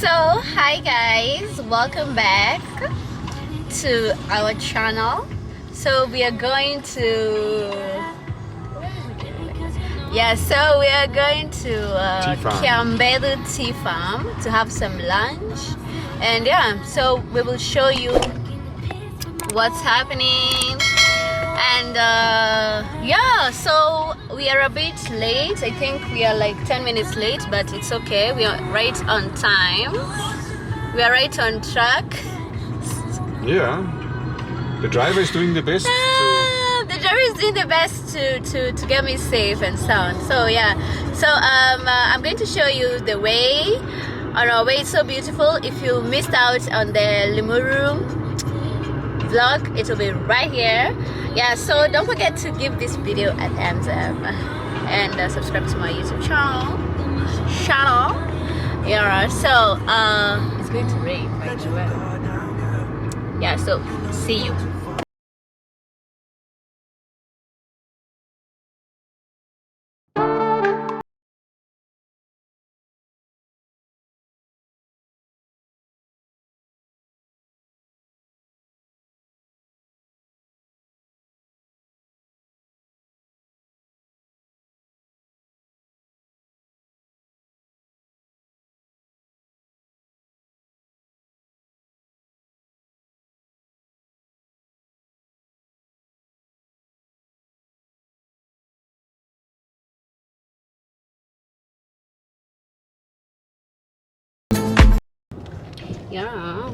So hi guys, welcome back to our channel. So we are going to we are going to KIAMBETHU tea farm to have some lunch, and so we will show you what's happening. And so we are a bit late. I think we are like 10 minutes late, but it's okay. We are right on time. We are right on track. Yeah, the driver is doing the best the driver is doing the best to get me safe and sound. So I'm going to show you the way on our way. It's so beautiful. If you missed out on the LIMURU vlog, it will be right here. So don't forget to give this video a thumbs up and subscribe to my YouTube channel. So it's going to rain, by the way. So see you.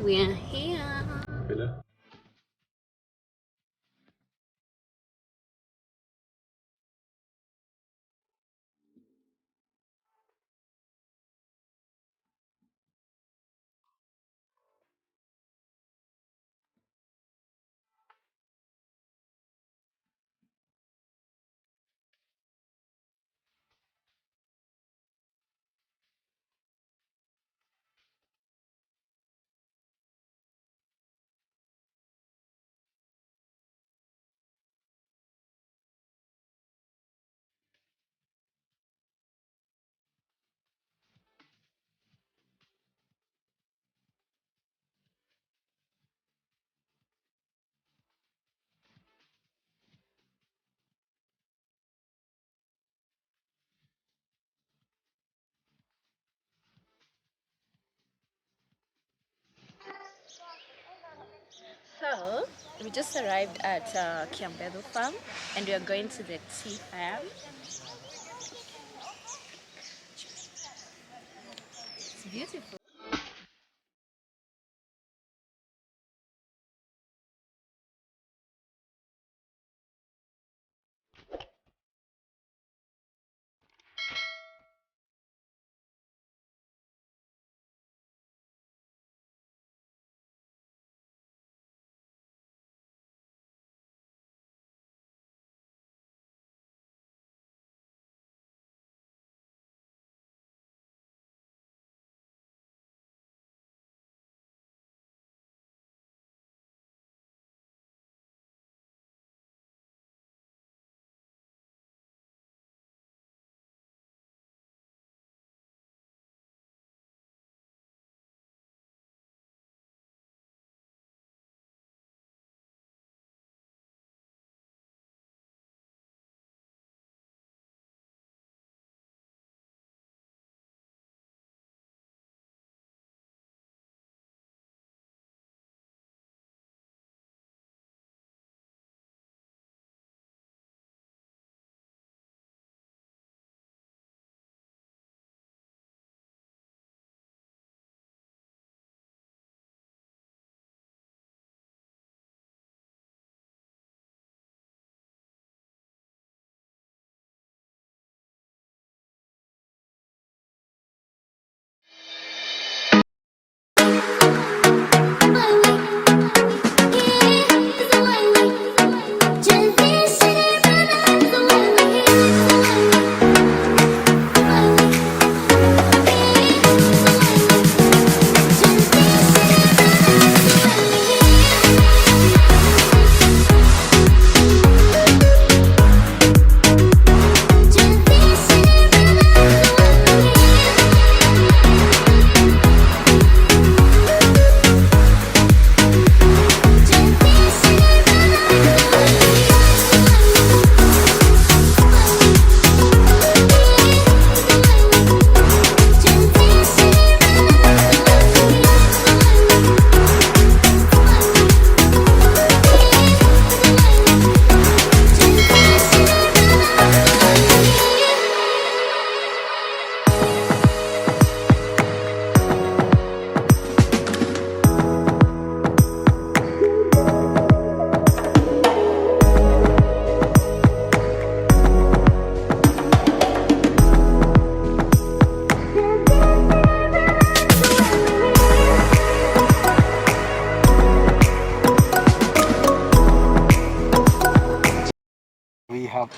We are here. to. So we just arrived at KIAMBETHU farm, and we are going to the tea farm. It's beautiful.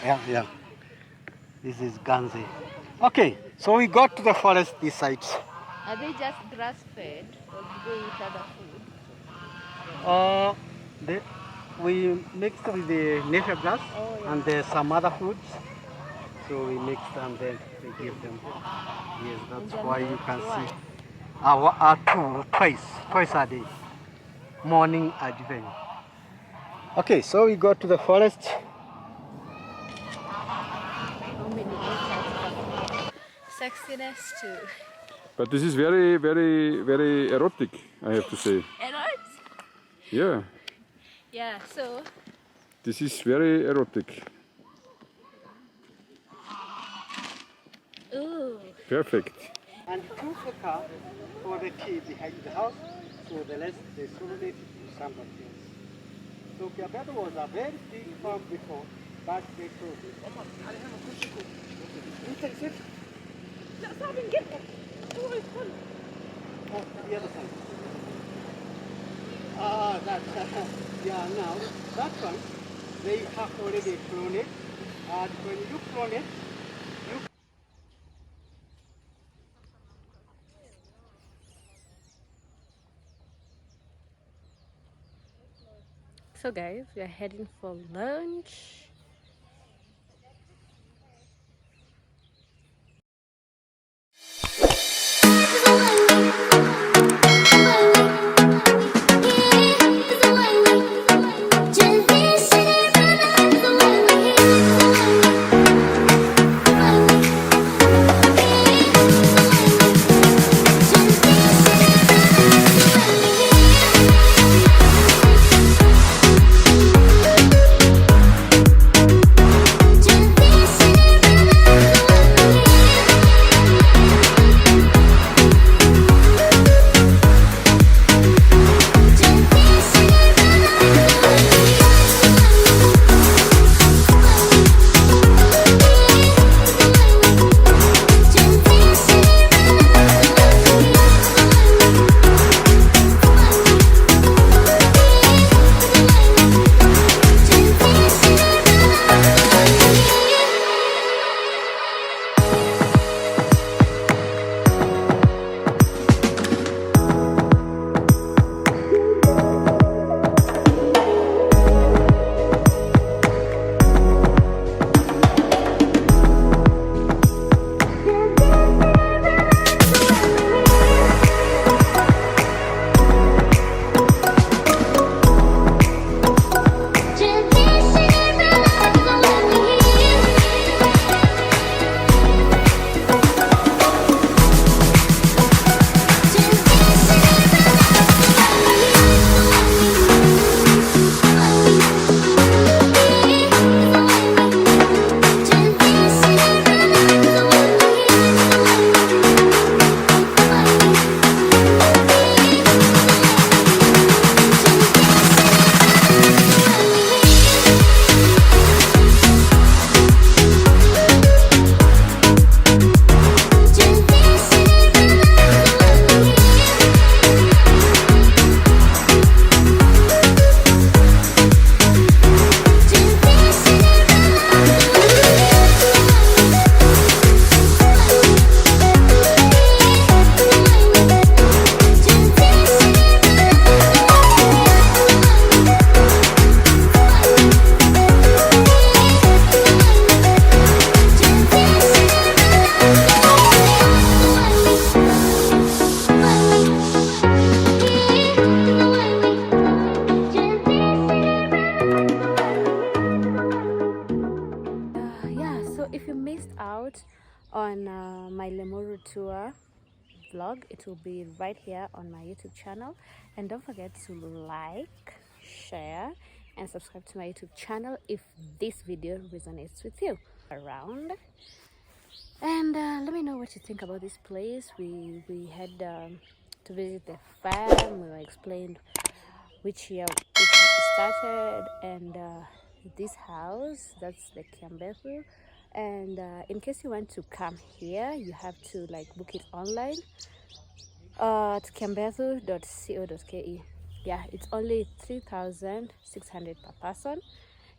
Yeah. This is Ganze. Okay, so we got to the forest this side. Are they just grass fed or do they eat other food? We mixed with the nature grass and there's some other foods. So we mixed and then we give them. Yes, that's why you can see twice a day, morning and evening. Okay, so we go to the forest. How many acres? Sexiness too. But this is very, very, very erotic, I have to say. Erotic? Yeah, Yeah, so this is very erotic. ooh. Perfect. And two car for the tea behind the house, so the rest they sold it to somebody else. So KIAMBETHU was a very big farm before, but they sold it. Oh, the other side. Yeah, now that one, they have already cloned it. And when you clone it, So guys, we are heading for lunch. On my LIMURU tour vlog, it will be right here on my YouTube channel, and don't forget to like, share and subscribe to my YouTube channel if this video resonates with you around. And let me know what you think about this place. We had to visit the farm. We were explained which year it started, and this house, that's the KIAMBETHU. And in case you want to come here, you have to like book it online at kiambethu.co.ke. Yeah, it's only 3,600 per person,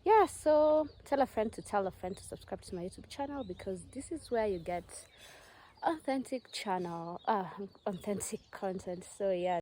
yeah, so tell a friend to subscribe to my YouTube channel, because this is where you get authentic content. So yeah.